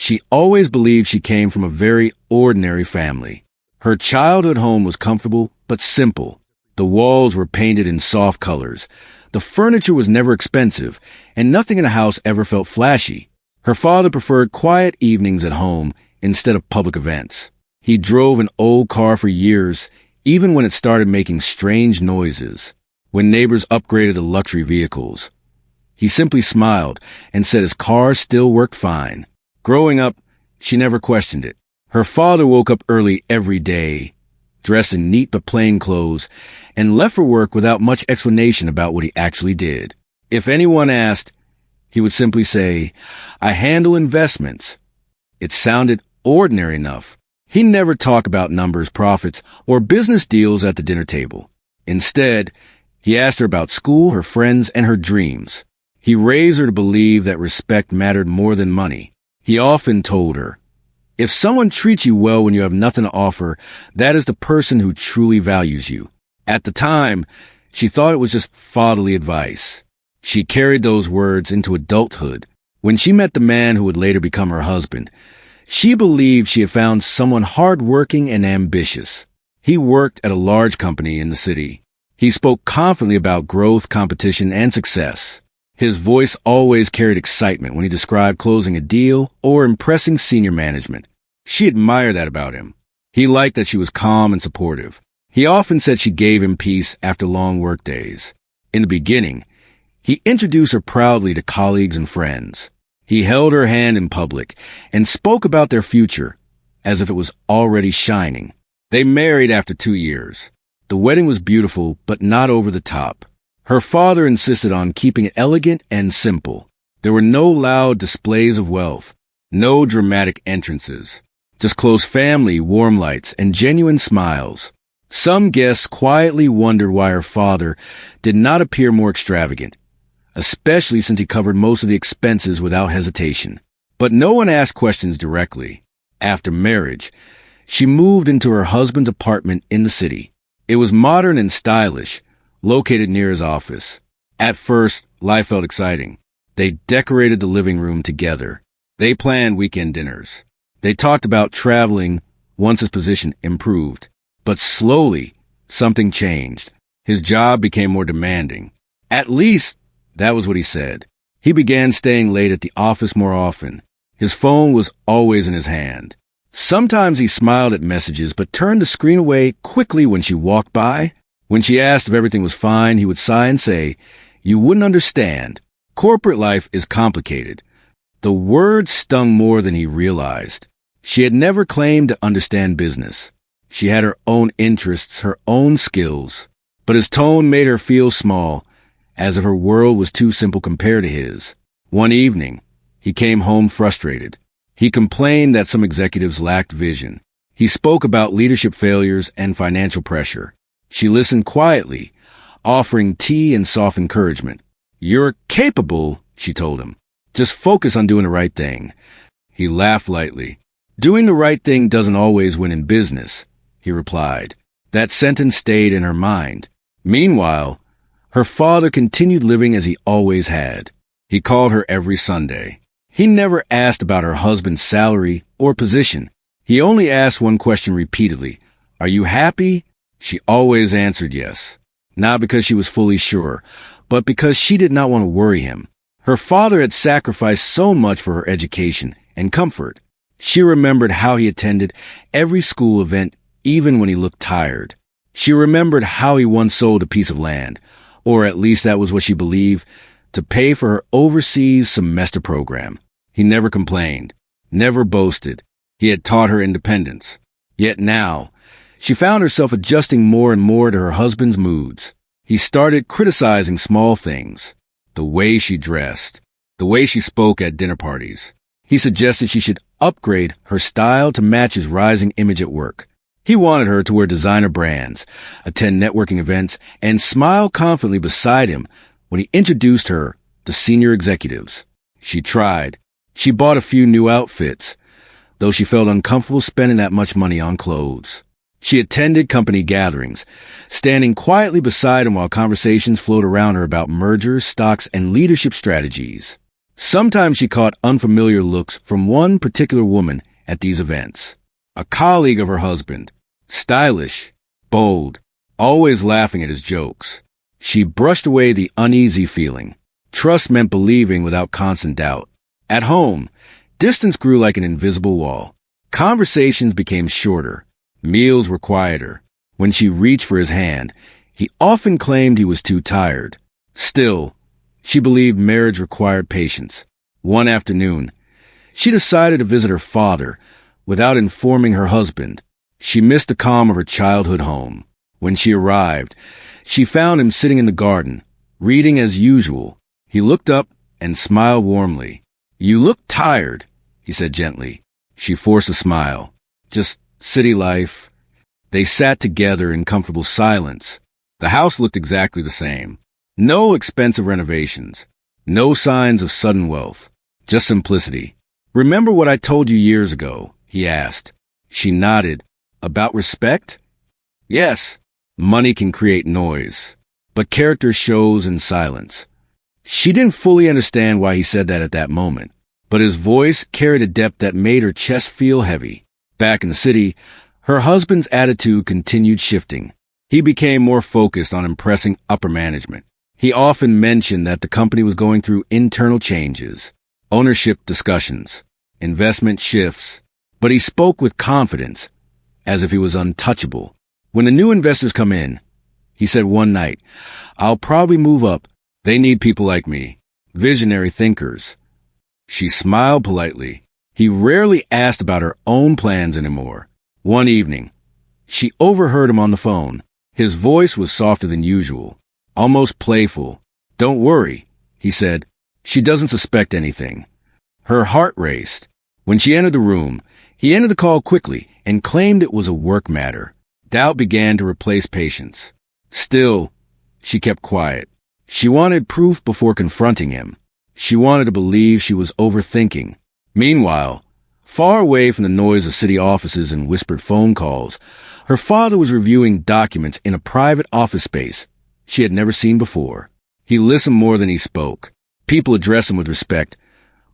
She always believed she came from a very ordinary family. Her childhood home was comfortable but simple. The walls were painted in soft colors. The furniture was never expensive, and nothing in the house ever felt flashy. Her father preferred quiet evenings at home instead of public events. He drove an old car for years, even when it started making strange noises. When neighbors upgraded to luxury vehicles, he simply smiled and said his car still worked fine. Growing up, she never questioned it. Her father woke up early every day, dressed in neat but plain clothes, and left for work without much explanation about what he actually did. If anyone asked, he would simply say, "I handle investments." It sounded ordinary enough. He never talked about numbers, profits, or business deals at the dinner table. Instead, he asked her about school, her friends, and her dreams. He raised her to believe that respect mattered more than money. He often told her, "If someone treats you well when you have nothing to offer, that is the person who truly values you." At the time, she thought it was just fatherly advice. She carried those words into adulthood. When she met the man who would later become her husband, she believed she had found someone hardworking and ambitious. He worked at a large company in the city. He spoke confidently about growth, competition, and success. His voice always carried excitement when he described closing a deal or impressing senior management. She admired that about him. He liked that she was calm and supportive. He often said she gave him peace after long work days. In the beginning, he introduced her proudly to colleagues and friends. He held her hand in public and spoke about their future as if it was already shining. They married after 2 years. The wedding was beautiful, but not over the top. Her father insisted on keeping it elegant and simple. There were no loud displays of wealth, no dramatic entrances, just close family, warm lights, and genuine smiles. Some guests quietly wondered why her father did not appear more extravagant, especially since he covered most of the expenses without hesitation. But no one asked questions directly. After marriage, she moved into her husband's apartment in the city. It was modern and stylish, located near his office. At first, life felt exciting. They decorated the living room together. They planned weekend dinners. They talked about traveling once his position improved. But slowly, something changed. His job became more demanding. At least, that was what he said. He began staying late at the office more often. His phone was always in his hand. Sometimes he smiled at messages but turned the screen away quickly when she walked by. When she asked if everything was fine, he would sigh and say, "You wouldn't understand. Corporate life is complicated." The words stung more than he realized. She had never claimed to understand business. She had her own interests, her own skills. But his tone made her feel small, as if her world was too simple compared to his. One evening, he came home frustrated. He complained that some executives lacked vision. He spoke about leadership failures and financial pressure. She listened quietly, offering tea and soft encouragement. "You're capable," she told him. "Just focus on doing the right thing." He laughed lightly. "Doing the right thing doesn't always win in business," he replied. That sentence stayed in her mind. Meanwhile, her father continued living as he always had. He called her every Sunday. He never asked about her husband's salary or position. He only asked one question repeatedly. "Are you happy?" She always answered yes. Not because she was fully sure, but because she did not want to worry him. Her father had sacrificed so much for her education and comfort. She remembered how he attended every school event, even when he looked tired. She remembered how he once sold a piece of land, or at least that was what she believed, to pay for her overseas semester program. He never complained, never boasted. He had taught her independence. Yet now, she found herself adjusting more and more to her husband's moods. He started criticizing small things. The way she dressed, the way she spoke at dinner parties. He suggested she should upgrade her style to match his rising image at work. He wanted her to wear designer brands, attend networking events, and smile confidently beside him when he introduced her to senior executives. She tried. She bought a few new outfits, though she felt uncomfortable spending that much money on clothes. She attended company gatherings, standing quietly beside him while conversations flowed around her about mergers, stocks, and leadership strategies. Sometimes she caught unfamiliar looks from one particular woman at these events. A colleague of her husband, stylish, bold, always laughing at his jokes. She brushed away the uneasy feeling. Trust meant believing without constant doubt. At home, distance grew like an invisible wall. Conversations became shorter. Meals were quieter. When she reached for his hand, he often claimed he was too tired. Still, she believed marriage required patience. One afternoon, she decided to visit her father without informing her husband. She missed the calm of her childhood home. When she arrived, she found him sitting in the garden, reading as usual. He looked up and smiled warmly. "You look tired," he said gently. She forced a smile. "Just city life." They sat together in comfortable silence. The house looked exactly the same. No expensive renovations. No signs of sudden wealth. Just simplicity. "Remember what I told you years ago?" he asked. She nodded. "About respect?" "Yes. Money can create noise, but character shows in silence." She didn't fully understand why he said that at that moment, but his voice carried a depth that made her chest feel heavy. Back in the city, her husband's attitude continued shifting. He became more focused on impressing upper management. He often mentioned that the company was going through internal changes, ownership discussions, investment shifts, but he spoke with confidence, as if he was untouchable. "When the new investors come in," he said one night, "I'll probably move up. They need people like me, visionary thinkers." She smiled politely. He rarely asked about her own plans anymore. One evening, she overheard him on the phone. His voice was softer than usual, almost playful. "Don't worry," he said. "She doesn't suspect anything." Her heart raced. When she entered the room, he ended the call quickly and claimed it was a work matter. Doubt began to replace patience. Still, she kept quiet. She wanted proof before confronting him. She wanted to believe she was overthinking. Meanwhile, far away from the noise of city offices and whispered phone calls, her father was reviewing documents in a private office space she had never seen before. He listened more than he spoke. People addressed him with respect,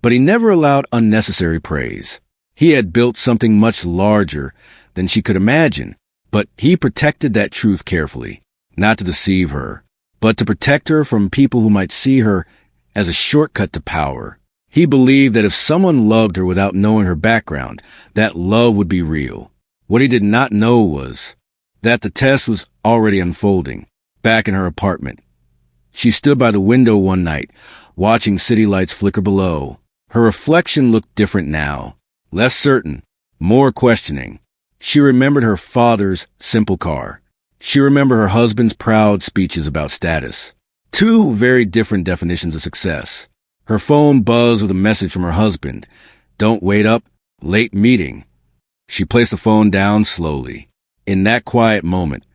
but he never allowed unnecessary praise. He had built something much larger than she could imagine, but he protected that truth carefully, not to deceive her, but to protect her from people who might see her as a shortcut to power. He believed that if someone loved her without knowing her background, that love would be real. What he did not know was that the test was already unfolding. Back in her apartment, she stood by the window one night, watching city lights flicker below. Her reflection looked different now, less certain, more questioning. She remembered her father's simple car. She remembered her husband's proud speeches about status. Two very different definitions of success. Her phone buzzed with a message from her husband. "Don't wait up. Late meeting." She placed the phone down slowly. In that quiet moment,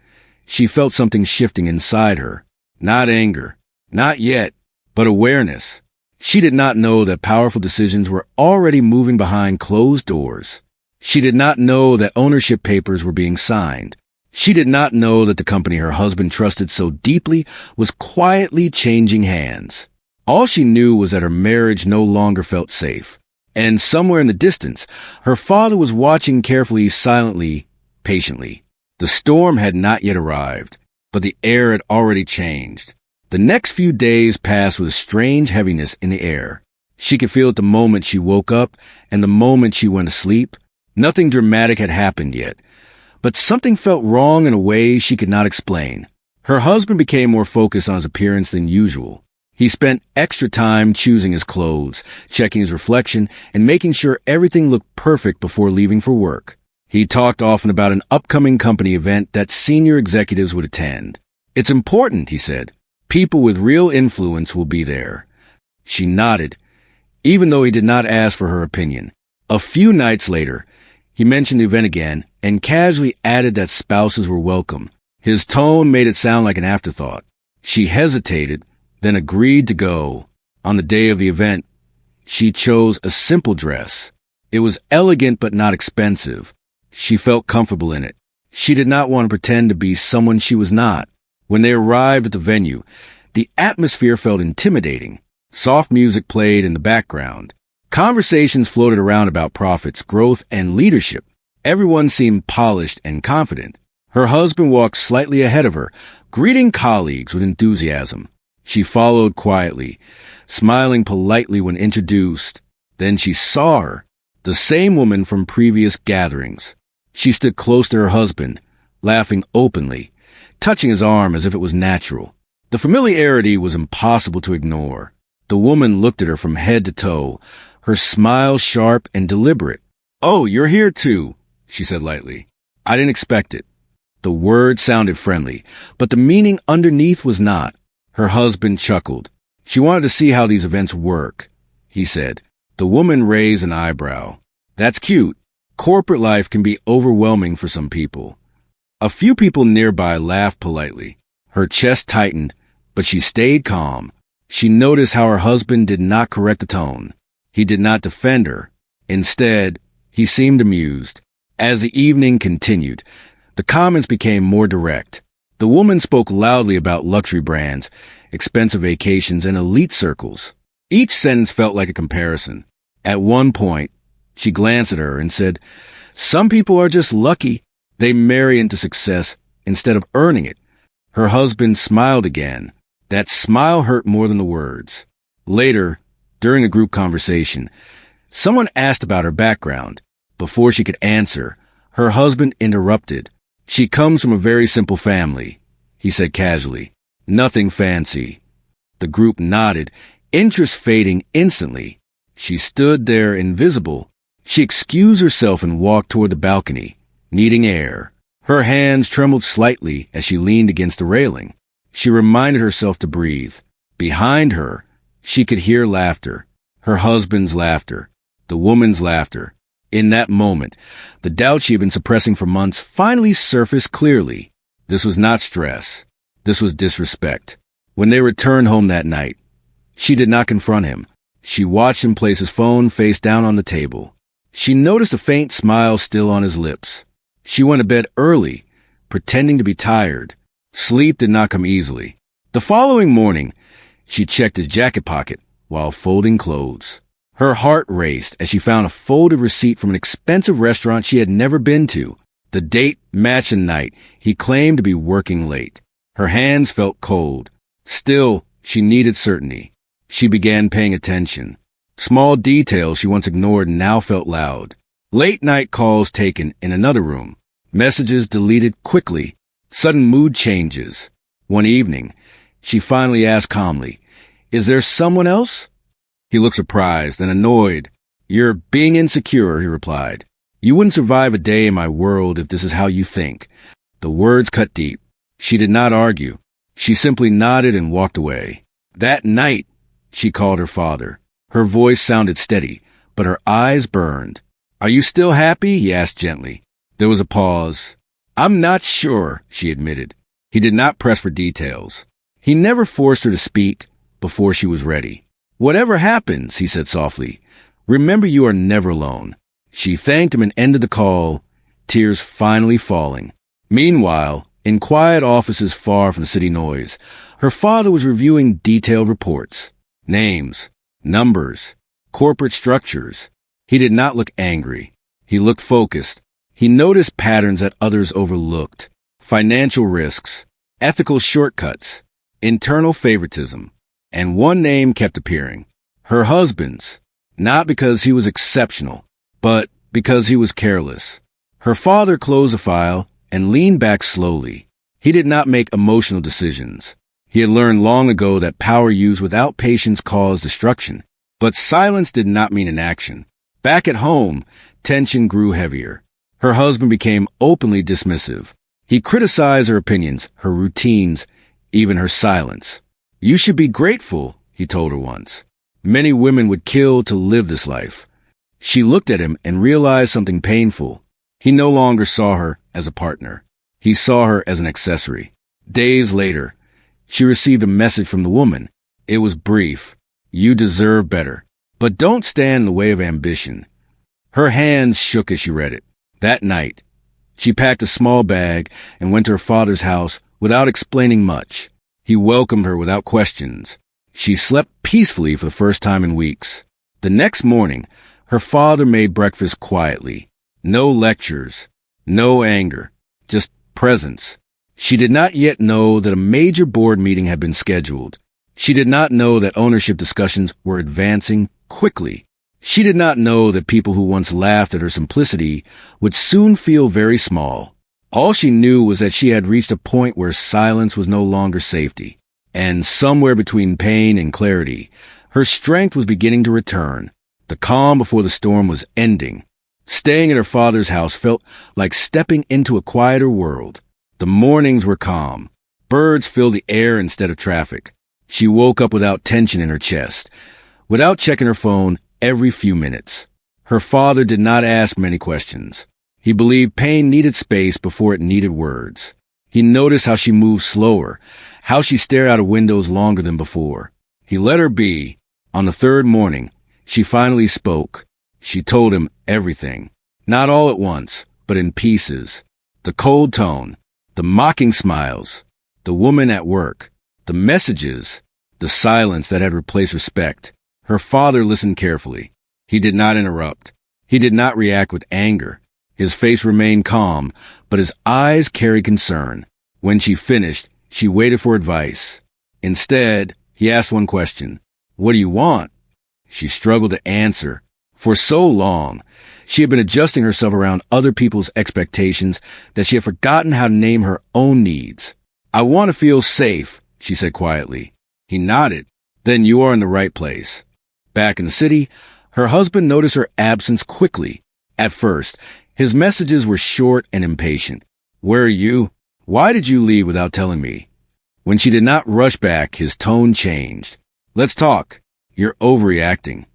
she felt something shifting inside her. Not anger, not yet, but awareness. She did not know that powerful decisions were already moving behind closed doors. She did not know that ownership papers were being signed. She did not know that the company her husband trusted so deeply was quietly changing hands. All she knew was that her marriage no longer felt safe. And somewhere in the distance, her father was watching carefully, silently, patiently. The storm had not yet arrived, but the air had already changed. The next few days passed with a strange heaviness in the air. She could feel it the moment she woke up and the moment she went to sleep. Nothing dramatic had happened yet, but something felt wrong in a way she could not explain. Her husband became more focused on his appearance than usual. He spent extra time choosing his clothes, checking his reflection, and making sure everything looked perfect before leaving for work. He talked often about an upcoming company event that senior executives would attend. "It's important," he said. "People with real influence will be there." She nodded, even though he did not ask for her opinion. A few nights later, he mentioned the event again and casually added that spouses were welcome. His tone made it sound like an afterthought. She hesitated, then agreed to go. On the day of the event, she chose a simple dress. It was elegant but not expensive. She felt comfortable in it. She did not want to pretend to be someone she was not. When they arrived at the venue, the atmosphere felt intimidating. Soft music played in the background. Conversations floated around about profits, growth, and leadership. Everyone seemed polished and confident. Her husband walked slightly ahead of her, greeting colleagues with enthusiasm. She followed quietly, smiling politely when introduced. Then she saw her, the same woman from previous gatherings. She stood close to her husband, laughing openly, touching his arm as if it was natural. The familiarity was impossible to ignore. The woman looked at her from head to toe, her smile sharp and deliberate. "Oh, you're here too," she said lightly. "I didn't expect it." The word sounded friendly, but the meaning underneath was not. Her husband chuckled. "She wanted to see how these events work," he said. The woman raised an eyebrow. "That's cute. Corporate life can be overwhelming for some people." A few people nearby laughed politely. Her chest tightened, but she stayed calm. She noticed how her husband did not correct the tone. He did not defend her. Instead, he seemed amused. As the evening continued, the comments became more direct. The woman spoke loudly about luxury brands, expensive vacations, and elite circles. Each sentence felt like a comparison. At one point, she glanced at her and said, "Some people are just lucky. They marry into success instead of earning it." Her husband smiled again. That smile hurt more than the words. Later, during a group conversation, someone asked about her background. Before she could answer, her husband interrupted. "She comes from a very simple family," he said casually. "Nothing fancy." The group nodded, interest fading instantly. She stood there invisible. She excused herself and walked toward the balcony, needing air. Her hands trembled slightly as she leaned against the railing. She reminded herself to breathe. Behind her, she could hear laughter. Her husband's laughter. The woman's laughter. In that moment, the doubt she had been suppressing for months finally surfaced clearly. This was not stress. This was disrespect. When they returned home that night, she did not confront him. She watched him place his phone face down on the table. She noticed a faint smile still on his lips. She went to bed early, pretending to be tired. Sleep did not come easily. The following morning, she checked his jacket pocket while folding clothes. Her heart raced as she found a folded receipt from an expensive restaurant she had never been to. The date matched the night he claimed to be working late. Her hands felt cold. Still, she needed certainty. She began paying attention. Small details she once ignored now felt loud. Late-night calls taken in another room. Messages deleted quickly. Sudden mood changes. One evening, she finally asked calmly, "Is there someone else?" He looked surprised and annoyed. "You're being insecure," he replied. "You wouldn't survive a day in my world if this is how you think." The words cut deep. She did not argue. She simply nodded and walked away. That night, she called her father. Her voice sounded steady, but her eyes burned. "Are you still happy?" he asked gently. There was a pause. "I'm not sure," she admitted. He did not press for details. He never forced her to speak before she was ready. "Whatever happens," he said softly, "remember you are never alone." She thanked him and ended the call, tears finally falling. Meanwhile, in quiet offices far from city noise, her father was reviewing detailed reports. Names, numbers, corporate structures. He did not look angry. He looked focused. He noticed patterns that others overlooked. Financial risks, ethical shortcuts, internal favoritism. And one name kept appearing. Her husband's. Not because he was exceptional, but because he was careless. Her father closed the file and leaned back slowly. He did not make emotional decisions. He had learned long ago that power used without patience caused destruction. But silence did not mean inaction. Back at home, tension grew heavier. Her husband became openly dismissive. He criticized her opinions, her routines, even her silence. "You should be grateful," he told her once. "Many women would kill to live this life." She looked at him and realized something painful. He no longer saw her as a partner. He saw her as an accessory. Days later, she received a message from the woman. It was brief. "You deserve better, but don't stand in the way of ambition." Her hands shook as she read it. That night, she packed a small bag and went to her father's house without explaining much. He welcomed her without questions. She slept peacefully for the first time in weeks. The next morning, her father made breakfast quietly. No lectures, no anger, just presence. She did not yet know that a major board meeting had been scheduled. She did not know that ownership discussions were advancing quickly. She did not know that people who once laughed at her simplicity would soon feel very small. All she knew was that she had reached a point where silence was no longer safety. And somewhere between pain and clarity, her strength was beginning to return. The calm before the storm was ending. Staying at her father's house felt like stepping into a quieter world. The mornings were calm. Birds filled the air instead of traffic. She woke up without tension in her chest, without checking her phone every few minutes. Her father did not ask many questions. He believed pain needed space before it needed words. He noticed how she moved slower, how she stared out of windows longer than before. He let her be. On the third morning, she finally spoke. She told him everything. Not all at once, but in pieces. The cold tone, the mocking smiles, the woman at work, the messages, the silence that had replaced respect. Her father listened carefully. He did not interrupt. He did not react with anger. His face remained calm, but his eyes carried concern. When she finished, she waited for advice. Instead, he asked one question. "What do you want?" She struggled to answer. For so long, she had been adjusting herself around other people's expectations that she had forgotten how to name her own needs. "I want to feel safe," she said quietly. He nodded. "Then you are in the right place." Back in the city, her husband noticed her absence quickly. At first, his messages were short and impatient. "Where are you? Why did you leave without telling me?" When she did not rush back, his tone changed. "Let's talk. You're overreacting."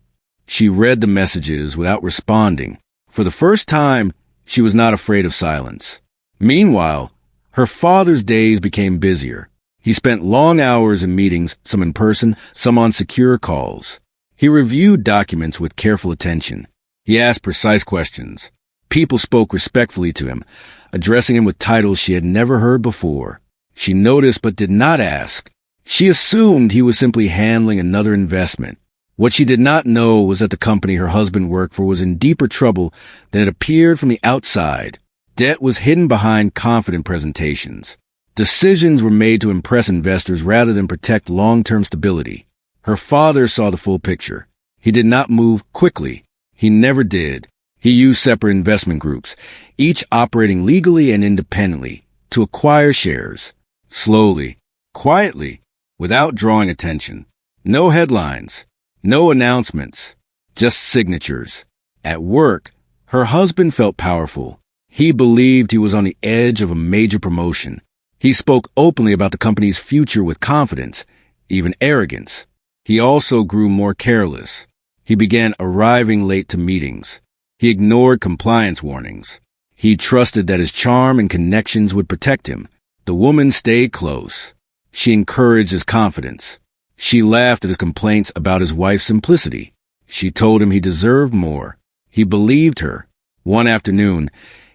She read the messages without responding. For the first time, she was not afraid of silence. Meanwhile, her father's days became busier. He spent long hours in meetings, some in person, some on secure calls. He reviewed documents with careful attention. He asked precise questions. People spoke respectfully to him, addressing him with titles she had never heard before. She noticed but did not ask. She assumed he was simply handling another investment. What she did not know was that the company her husband worked for was in deeper trouble than it appeared from the outside. Debt was hidden behind confident presentations. Decisions were made to impress investors rather than protect long-term stability. Her father saw the full picture. He did not move quickly. He never did. He used separate investment groups, each operating legally and independently, to acquire shares. Slowly, quietly, without drawing attention. No headlines, no announcements, just signatures. At work, her husband felt powerful. He believed he was on the edge of a major promotion. He spoke openly about the company's future with confidence, even arrogance. He also grew more careless. He began arriving late to meetings. He ignored compliance warnings. He trusted that his charm and connections would protect him. The woman stayed close. She encouraged his confidence. She laughed at his complaints about his wife's simplicity. She told him he deserved more. He believed her. One afternoon,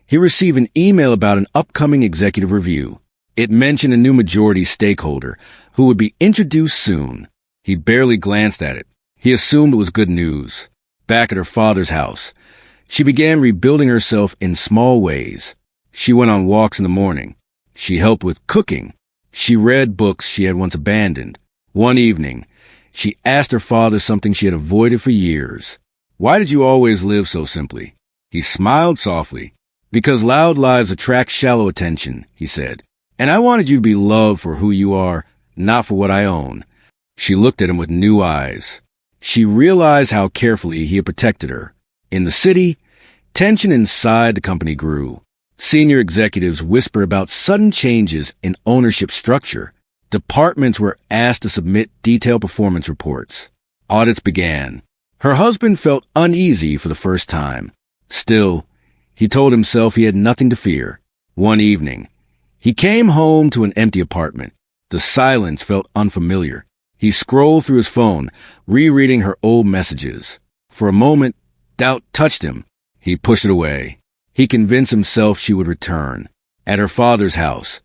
he received an email about an upcoming executive review. It mentioned a new majority stakeholder who would be introduced soon. He barely glanced at it. He assumed it was good news. Back at her father's house, she began rebuilding herself in small ways. She went on walks in the morning. She helped with cooking. She read books she had once abandoned. One evening, she asked her father something she had avoided for years. "Why did you always live so simply?" He smiled softly. "Because loud lives attract shallow attention," he said. "And I wanted you to be loved for who you are, not for what I own." She looked at him with new eyes. She realized how carefully he had protected her. In the city, tension inside the company grew. Senior executives whispered about sudden changes in ownership structure. Departments were asked to submit detailed performance reports. Audits began. Her husband felt uneasy for the first time. Still, he told himself he had nothing to fear. One evening, he came home to an empty apartment. The silence felt unfamiliar. He scrolled through his phone, rereading her old messages. For a moment, doubt touched him. He pushed it away. He convinced himself she would return. At her father's house,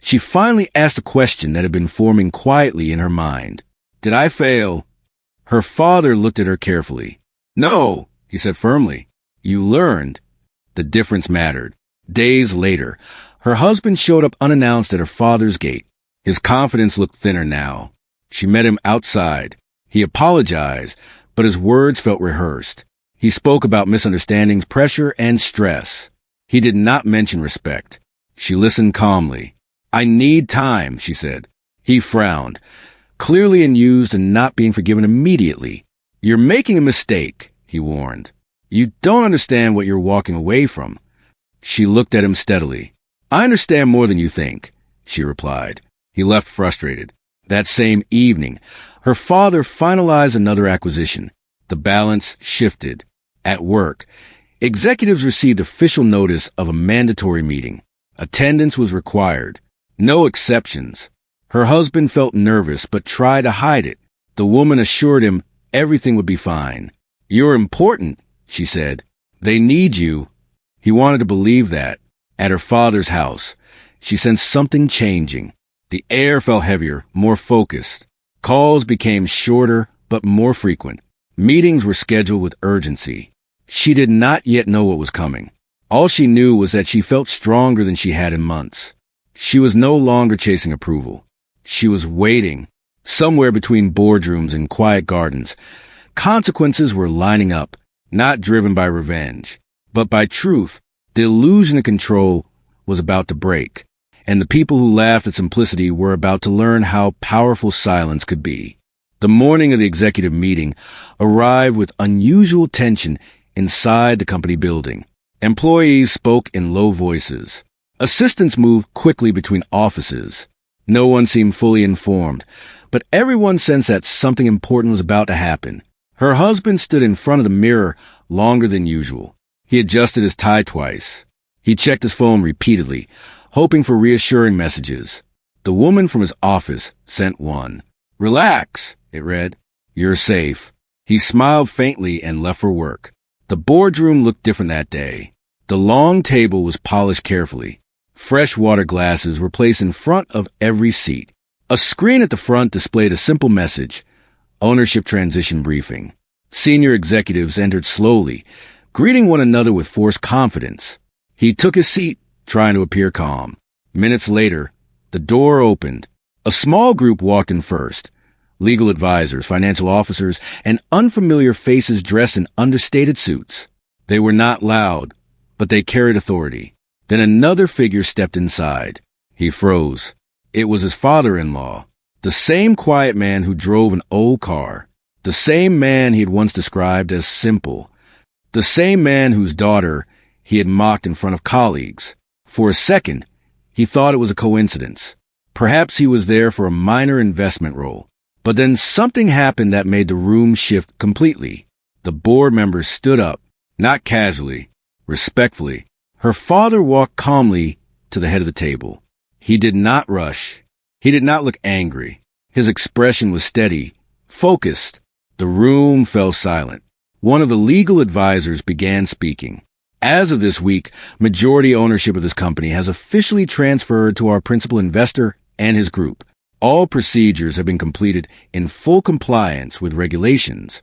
she finally asked a question that had been forming quietly in her mind. Did I fail? Her father looked at her carefully. No, he said firmly. You learned. The difference mattered. Days later, her husband showed up unannounced at her father's gate. His confidence looked thinner now. She met him outside. He apologized, but his words felt rehearsed. He spoke about misunderstandings, pressure, and stress. He did not mention respect. She listened calmly. I need time, she said. He frowned, clearly amused and not being forgiven immediately. You're making a mistake, he warned. You don't understand what you're walking away from. She looked at him steadily. I understand more than you think, she replied. He left frustrated. That same evening, her father finalized another acquisition. The balance shifted. At work, executives received official notice of a mandatory meeting. Attendance was required. No exceptions. Her husband felt nervous but tried to hide it. The woman assured him everything would be fine. You're important, she said. They need you. He wanted to believe that. At her father's house, she sensed something changing. The air felt heavier, more focused. Calls became shorter but more frequent. Meetings were scheduled with urgency. She did not yet know what was coming. All she knew was that she felt stronger than she had in months. She was no longer chasing approval. She was waiting, somewhere between boardrooms and quiet gardens. Consequences were lining up, not driven by revenge, but by truth. The illusion of control was about to break, and the people who laughed at simplicity were about to learn how powerful silence could be. The morning of the executive meeting arrived with unusual tension inside the company building. Employees spoke in low voices. Assistants moved quickly between offices. No one seemed fully informed, but everyone sensed that something important was about to happen. Her husband stood in front of the mirror longer than usual. He adjusted his tie twice. He checked his phone repeatedly, hoping for reassuring messages. The woman from his office sent one. Relax, it read. You're safe. He smiled faintly and left for work. The boardroom looked different that day. The long table was polished carefully. Fresh water glasses were placed in front of every seat. A screen at the front displayed a simple message: ownership transition briefing. Senior executives entered slowly, greeting one another with forced confidence. He took his seat, trying to appear calm. Minutes later, the door opened. A small group walked in first. Legal advisors, financial officers, and unfamiliar faces dressed in understated suits. They were not loud, but they carried authority. Then another figure stepped inside. He froze. It was his father-in-law, the same quiet man who drove an old car, the same man he had once described as simple, the same man whose daughter he had mocked in front of colleagues. For a second, he thought it was a coincidence. Perhaps he was there for a minor investment role. But then something happened that made the room shift completely. The board members stood up, not casually, respectfully. Her father walked calmly to the head of the table. He did not rush. He did not look angry. His expression was steady, focused. The room fell silent. One of the legal advisors began speaking. As of this week, majority ownership of this company has officially transferred to our principal investor and his group. All procedures have been completed in full compliance with regulations.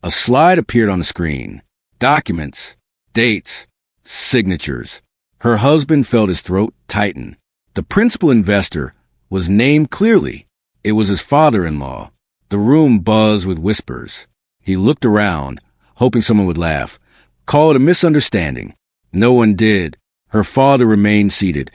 A slide appeared on the screen. Documents, dates, signatures. Her husband felt his throat tighten. The principal investor was named clearly. It was his father-in-law. The room buzzed with whispers. He looked around, hoping someone would laugh. Call it a misunderstanding. No one did. Her father remained seated,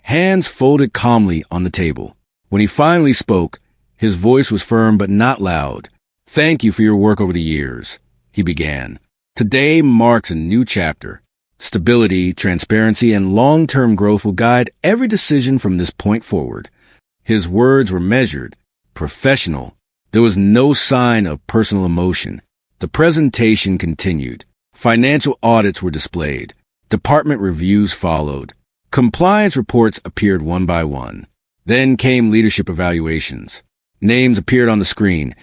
hands folded calmly on the table. When he finally spoke, his voice was firm but not loud. Thank you for your work over the years, he began. Today marks a new chapter. Stability, transparency, and long-term growth will guide every decision from this point forward. His words were measured, professional. There was no sign of personal emotion. The presentation continued. Financial audits were displayed. Department reviews followed. Compliance reports appeared one by one. Then came leadership evaluations. Names appeared on the screen.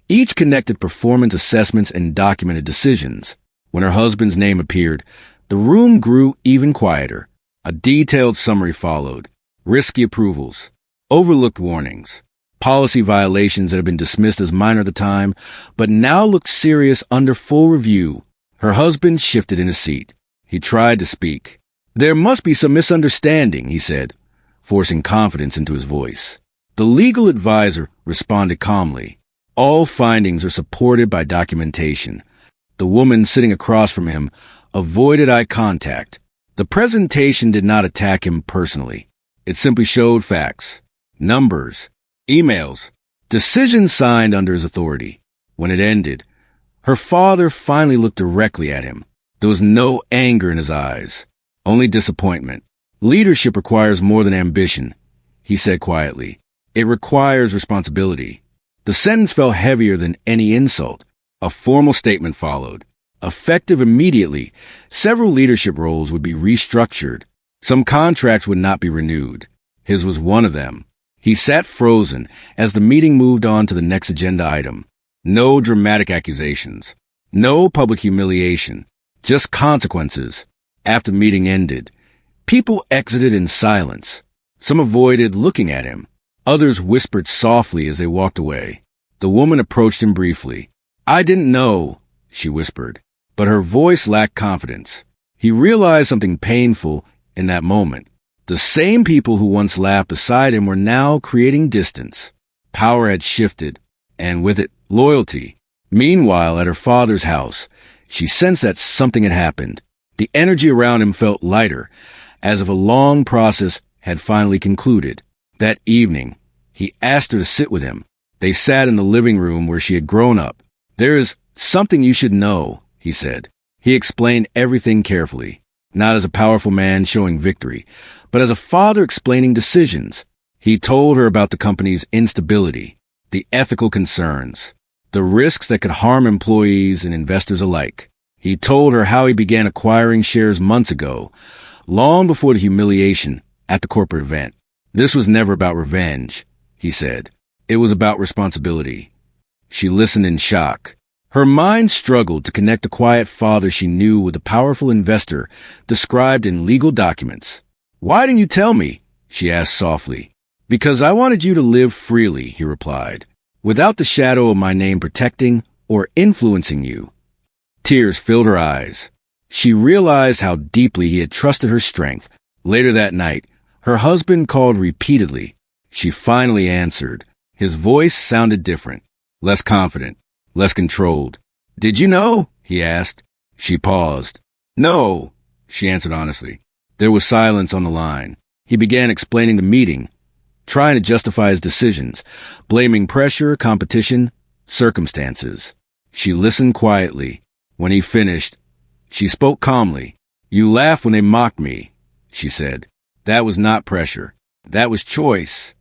Each connected performance assessments and documented decisions. When her husband's name appeared, the room grew even quieter. A detailed summary followed. Risky approvals. Overlooked warnings. Policy violations that had been dismissed as minor at the time, but now looked serious under full review. Her husband shifted in his seat. He tried to speak. "There must be some misunderstanding," he said, forcing confidence into his voice. The legal advisor responded calmly. "All findings are supported by documentation." The woman sitting across from him avoided eye contact. The presentation did not attack him personally. It simply showed facts, numbers, emails, decisions signed under his authority. When it ended, her father finally looked directly at him. There was no anger in his eyes, only disappointment. "Leadership requires more than ambition," he said quietly. "It requires responsibility." The sentence fell heavier than any insult. A formal statement followed. Effective immediately, several leadership roles would be restructured. Some contracts would not be renewed. His was one of them. He sat frozen as the meeting moved on to the next agenda item. No dramatic accusations. No public humiliation. Just consequences. After the meeting ended, people exited in silence. Some avoided looking at him. Others whispered softly as they walked away. The woman approached him briefly. "I didn't know," she whispered, but her voice lacked confidence. He realized something painful in that moment. The same people who once laughed beside him were now creating distance. Power had shifted, and with it, loyalty. Meanwhile, at her father's house, she sensed that something had happened. The energy around him felt lighter, as if a long process had finally concluded. That evening, he asked her to sit with him. They sat in the living room where she had grown up. "There is something you should know," he said. He explained everything carefully, not as a powerful man showing victory, but as a father explaining decisions. He told her about the company's instability, the ethical concerns, the risks that could harm employees and investors alike. He told her how he began acquiring shares months ago, long before the humiliation at the corporate event. This was never about revenge, he said. It was about responsibility. She listened in shock. Her mind struggled to connect the quiet father she knew with the powerful investor described in legal documents. "Why didn't you tell me?" she asked softly. "Because I wanted you to live freely," he replied, "without the shadow of my name protecting or influencing you." Tears filled her eyes. She realized how deeply he had trusted her strength. Later that night, her husband called repeatedly. She finally answered. His voice sounded different, less confident, less controlled. "Did you know?" he asked. She paused. "No," she answered honestly. There was silence on the line. He began explaining the meeting, trying to justify his decisions, blaming pressure, competition, circumstances. She listened quietly. When he finished, she spoke calmly. "You laughed when they mocked me," she said. "That was not pressure. That was choice."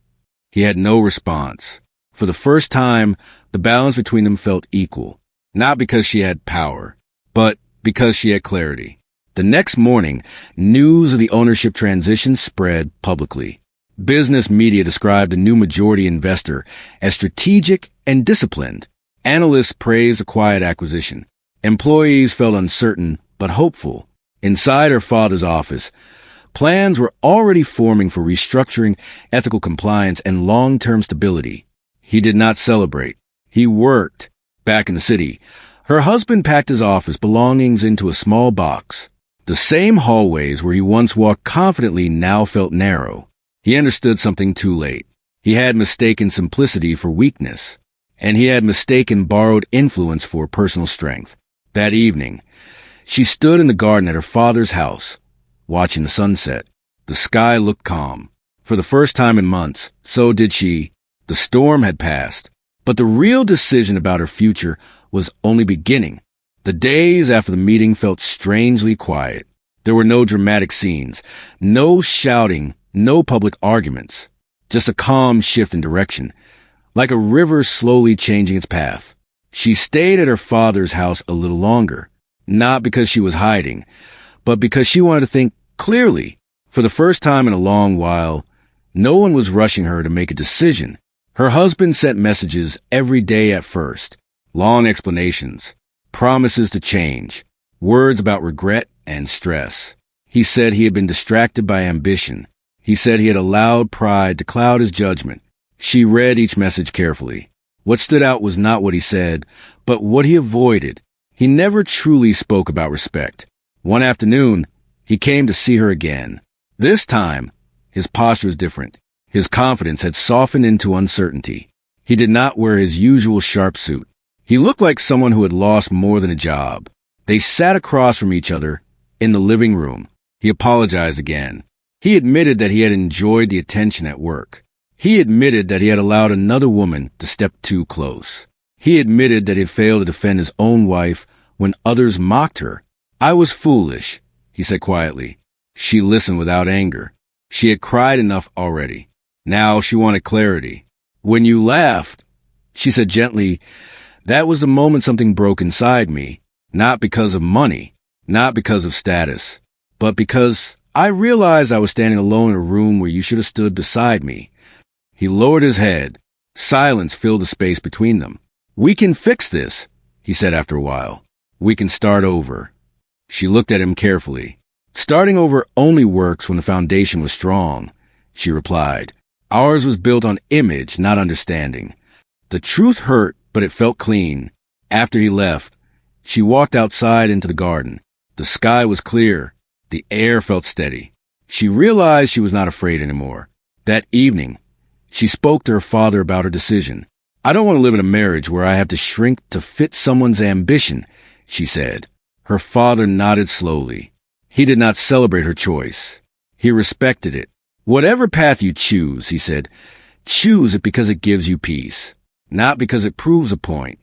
He had no response. For the first time, the balance between them felt equal, not because she had power, but because she had clarity. The next morning, news of the ownership transition spread publicly. Business media described the new majority investor as strategic and disciplined. Analysts praised the quiet acquisition. Employees felt uncertain but hopeful. Inside her father's office, plans were already forming for restructuring, ethical compliance, and long-term stability. He did not celebrate. He worked. Back in the city, her husband packed his office belongings into a small box. The same hallways where he once walked confidently now felt narrow. He understood something too late. He had mistaken simplicity for weakness, and he had mistaken borrowed influence for personal strength. That evening, she stood in the garden at her father's house, watching the sunset. The sky looked calm. For the first time in months, so did she. The storm had passed, but the real decision about her future was only beginning. The days after the meeting felt strangely quiet. There were no dramatic scenes, no shouting, no public arguments, just a calm shift in direction, like a river slowly changing its path. She stayed at her father's house a little longer, not because she was hiding, but because she wanted to think clearly. For the first time in a long while, no one was rushing her to make a decision. Her husband sent messages every day at first, long explanations, promises to change, words about regret and stress. He said he had been distracted by ambition. He said he had allowed pride to cloud his judgment. She read each message carefully. What stood out was not what he said, but what he avoided. He never truly spoke about respect. One afternoon, he came to see her again. This time, his posture was different. His confidence had softened into uncertainty. He did not wear his usual sharp suit. He looked like someone who had lost more than a job. They sat across from each other in the living room. He apologized again. He admitted that he had enjoyed the attention at work. He admitted that he had allowed another woman to step too close. He admitted that he had failed to defend his own wife when others mocked her. "I was foolish," he said quietly. She listened without anger. She had cried enough already. Now she wanted clarity. "When you laughed," she said gently, "that was the moment something broke inside me. Not because of money, not because of status, but because I realized I was standing alone in a room where you should have stood beside me." He lowered his head. Silence filled the space between them. "We can fix this," he said after a while. "We can start over." She looked at him carefully. "Starting over only works when the foundation was strong," she replied. "Ours was built on image, not understanding." The truth hurt, but it felt clean. After he left, she walked outside into the garden. The sky was clear. The air felt steady. She realized she was not afraid anymore. That evening, she spoke to her father about her decision. "I don't want to live in a marriage where I have to shrink to fit someone's ambition," she said. Her father nodded slowly. He did not celebrate her choice. He respected it. "Whatever path you choose," he said, "choose it because it gives you peace, not because it proves a point."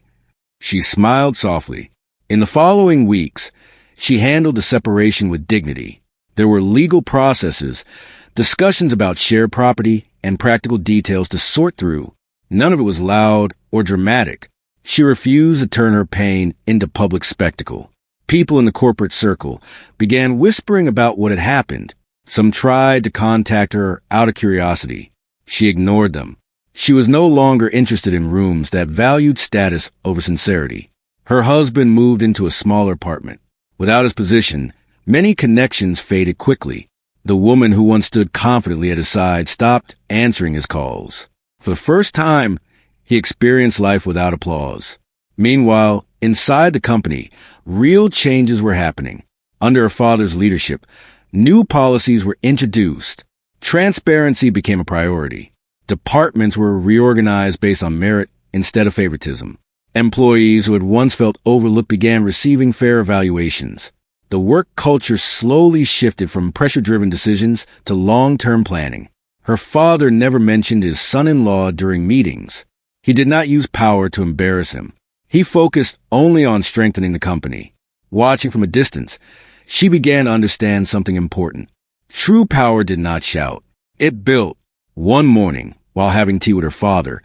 She smiled softly. In the following weeks, she handled the separation with dignity. There were legal processes, discussions about shared property, and practical details to sort through. None of it was loud or dramatic. She refused to turn her pain into public spectacle. People in the corporate circle began whispering about what had happened. Some tried to contact her out of curiosity. She ignored them. She was no longer interested in rooms that valued status over sincerity. Her husband moved into a smaller apartment. Without his position, many connections faded quickly. The woman who once stood confidently at his side stopped answering his calls. For the first time, he experienced life without applause. Meanwhile, inside the company, real changes were happening. Under her father's leadership, new policies were introduced. Transparency became a priority. Departments were reorganized based on merit instead of favoritism. Employees who had once felt overlooked began receiving fair evaluations. The work culture slowly shifted from pressure-driven decisions to long-term planning. Her father never mentioned his son-in-law during meetings. He did not use power to embarrass him. He focused only on strengthening the company. Watching from a distance, she began to understand something important. True power did not shout. It built. One morning, while having tea with her father,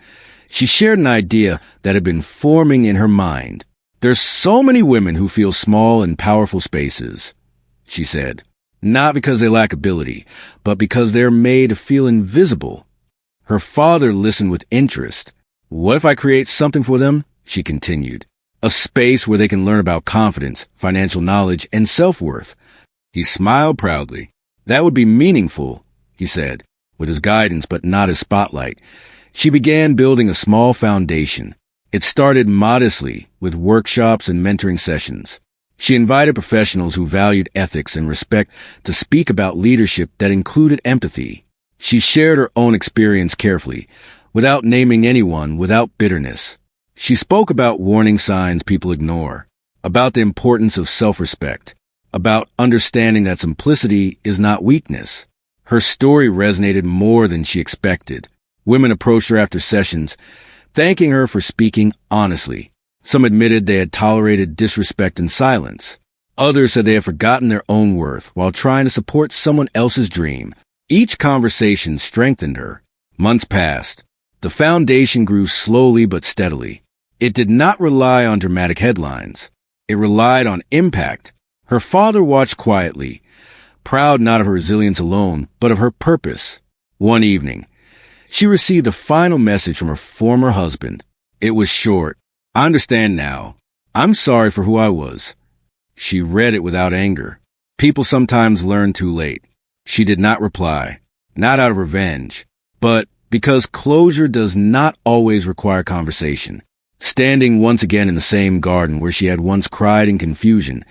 she shared an idea that had been forming in her mind. "There's so many women who feel small in powerful spaces," she said. "Not because they lack ability, but because they're made to feel invisible." Her father listened with interest. "What if I create something for them?" she continued. "A space where they can learn about confidence, financial knowledge, and self-worth." He smiled proudly. "That would be meaningful," he said, with his guidance but not his spotlight. She began building a small foundation. It started modestly with workshops and mentoring sessions. She invited professionals who valued ethics and respect to speak about leadership that included empathy. She shared her own experience carefully, without naming anyone, without bitterness. She spoke about warning signs people ignore, about the importance of self-respect, about understanding that simplicity is not weakness. Her story resonated more than she expected. Women approached her after sessions, thanking her for speaking honestly. Some admitted they had tolerated disrespect in silence. Others said they had forgotten their own worth while trying to support someone else's dream. Each conversation strengthened her. Months passed. The foundation grew slowly but steadily. It did not rely on dramatic headlines. It relied on impact. Her father watched quietly, proud not of her resilience alone, but of her purpose. One evening, she received a final message from her former husband. It was short. "I understand now. I'm sorry for who I was." She read it without anger. People sometimes learn too late. She did not reply, not out of revenge, but Because closure does not always require conversation. Standing once again in the same garden where she had once cried in confusion,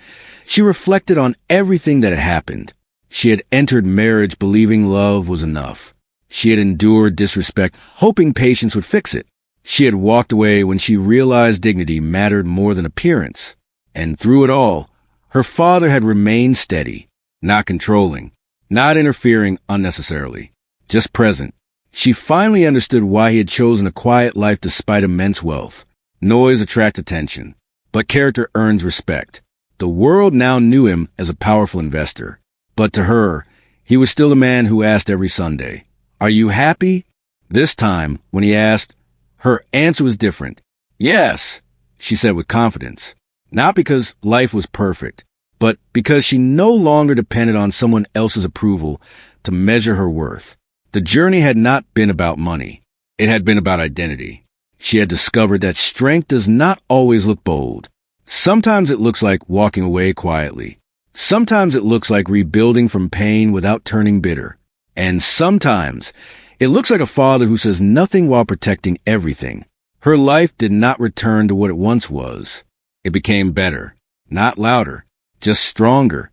she reflected on everything that had happened. She had entered marriage believing love was enough. She had endured disrespect, hoping patience would fix it. She had walked away when she realized dignity mattered more than appearance. And through it all, her father had remained steady, not controlling, not interfering unnecessarily, just present. She finally understood why he had chosen a quiet life despite immense wealth. Noise attracts attention, but character earns respect. The world now knew him as a powerful investor. But to her, he was still the man who asked every Sunday, "Are you happy?" This time, when he asked, her answer was different. "Yes," she said with confidence. Not because life was perfect, but because she no longer depended on someone else's approval to measure her worth. The journey had not been about money. It had been about identity. She had discovered that strength does not always look bold. Sometimes it looks like walking away quietly. Sometimes it looks like rebuilding from pain without turning bitter. And sometimes it looks like a father who says nothing while protecting everything. Her life did not return to what it once was. It became better, not louder, just stronger,